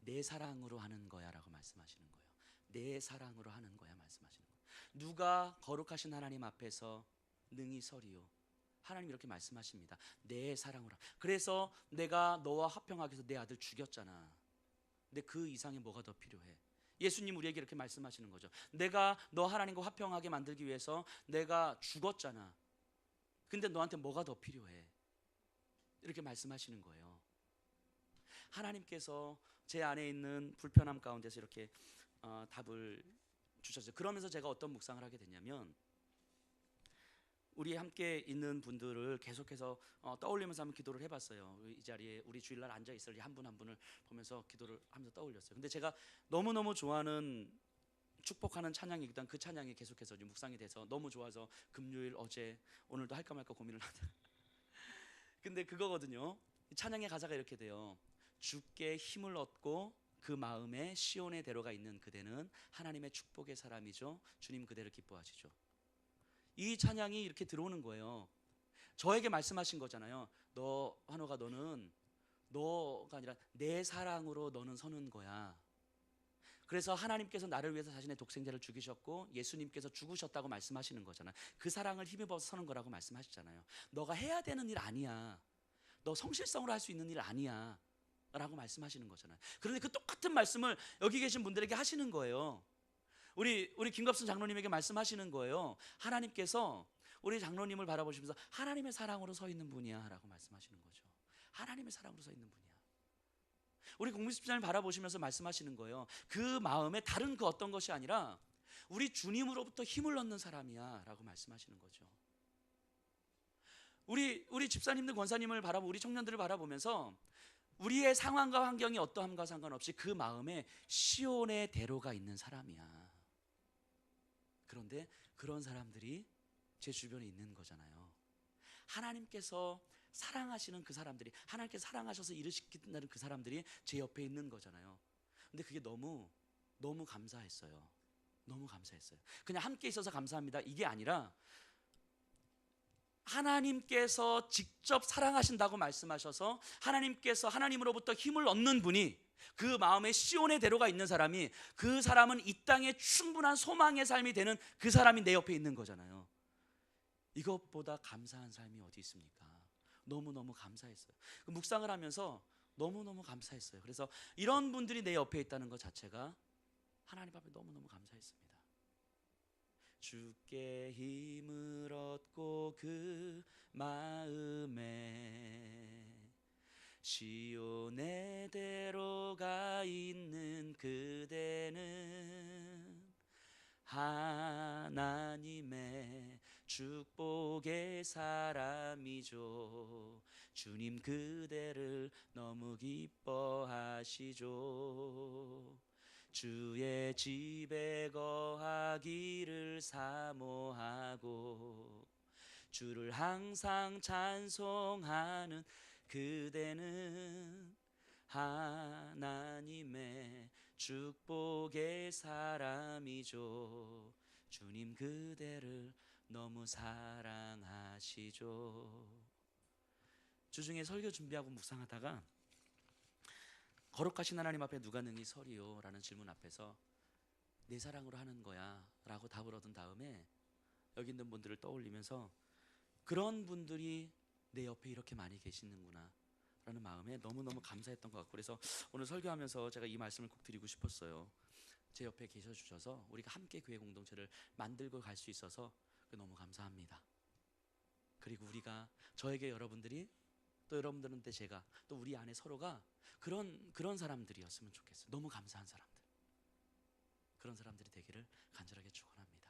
내 사랑으로 하는 거야라고 말씀하시는 거예요. 내 사랑으로 하는 거야 말씀하시는 거예요. 누가 거룩하신 하나님 앞에서 능히 서리요? 하나님 이렇게 말씀하십니다. 내 사랑으로. 그래서 내가 너와 화평하기 위해서 내 아들 죽였잖아. 근데 그 이상의 뭐가 더 필요해? 예수님 우리에게 이렇게 말씀하시는 거죠. 내가 너 하나님과 화평하게 만들기 위해서 내가 죽었잖아. 근데 너한테 뭐가 더 필요해? 이렇게 말씀하시는 거예요. 하나님께서 제 안에 있는 불편함 가운데서 이렇게 답을 주셨어요. 그러면서 제가 어떤 묵상을 하게 됐냐면, 우리 함께 있는 분들을 계속해서 떠올리면서 한번 기도를 해봤어요. 이 자리에 우리 주일날 앉아 있을 한 분 한 분을 보면서 기도를 하면서 떠올렸어요. 근데 제가 너무너무 좋아하는 축복하는 찬양이기도 한 그 찬양이 계속해서 묵상이 돼서 너무 좋아서 금요일 어제 오늘도 할까 말까 고민을 하다. 근데 그거거든요. 찬양의 가사가 이렇게 돼요. 주께 힘을 얻고 그 마음에 시온의 대로가 있는 그대는 하나님의 축복의 사람이죠. 주님 그대를 기뻐하시죠. 이 찬양이 이렇게 들어오는 거예요. 저에게 말씀하신 거잖아요. 너 환호가 너가 아니라 내 사랑으로 너는 서는 거야. 그래서 하나님께서 나를 위해서 자신의 독생자를 죽이셨고 예수님께서 죽으셨다고 말씀하시는 거잖아요. 그 사랑을 힘입어서 서는 거라고 말씀하시잖아요. 너가 해야 되는 일 아니야. 너 성실성으로 할 수 있는 일 아니야 라고 말씀하시는 거잖아요. 그런데 그 똑같은 말씀을 여기 계신 분들에게 하시는 거예요. 우리 김갑순 장로님에게 말씀하시는 거예요. 하나님께서 우리 장로님을 바라보시면서 하나님의 사랑으로 서 있는 분이야 라고 말씀하시는 거죠. 하나님의 사랑으로 서 있는 분이야. 우리 공비집사님 바라보시면서 말씀하시는 거예요. 그 마음에 다른 그 어떤 것이 아니라 우리 주님으로부터 힘을 얻는 사람이야 라고 말씀하시는 거죠. 우리 집사님들 권사님을 바라보고 우리 청년들을 바라보면서 우리의 상황과 환경이 어떠함과 상관없이 그 마음에 시온의 대로가 있는 사람이야. 그런데 그런 사람들이 제 주변에 있는 거잖아요. 하나님께서 사랑하시는 그 사람들이, 하나님께서 사랑하셔서 이루시킨다는 그 사람들이 제 옆에 있는 거잖아요. 근데 그게 너무 감사했어요. 너무 감사했어요. 그냥 함께 있어서 감사합니다 이게 아니라 하나님께서 직접 사랑하신다고 말씀하셔서 하나님께서 하나님으로부터 힘을 얻는 분이, 그 마음에 시온의 대로가 있는 사람이, 그 사람은 이 땅에 충분한 소망의 삶이 되는 그 사람이 내 옆에 있는 거잖아요. 이것보다 감사한 삶이 어디 있습니까? 너무너무 감사했어요. 묵상을 하면서 너무너무 감사했어요. 그래서 이런 분들이 내 옆에 있다는 것 자체가 하나님 앞에 너무너무 감사했습니다. 주께 힘을 얻고 그 마음에 시온의 대로가 있는 그대는 하나님의 축복의 사람이죠. 주님 그대를 너무 기뻐하시죠. 주의 집에 거하기를 사모하고 주를 항상 찬송하는 그대는 하나님의 축복의 사람이죠. 주님 그대를 너무 사랑하시죠. 주중에 설교 준비하고 묵상하다가 거룩하신 하나님 앞에 누가 능히 서리요? 라는 질문 앞에서 내 사랑으로 하는 거야 라고 답을 얻은 다음에 여기 있는 분들을 떠올리면서 그런 분들이 내 옆에 이렇게 많이 계시는구나 라는 마음에 너무너무 감사했던 것 같고, 그래서 오늘 설교하면서 제가 이 말씀을 꼭 드리고 싶었어요. 제 옆에 계셔 주셔서 우리가 함께 교회 공동체를 만들고 갈 수 있어서 너무 감사합니다. 그리고 우리가, 저에게 여러분들이, 또 여러분들한테 제가, 또 우리 안에 서로가 그런 사람들이었으면 좋겠어요. 너무 감사한 사람들, 그런 사람들이 되기를 간절하게 축원합니다.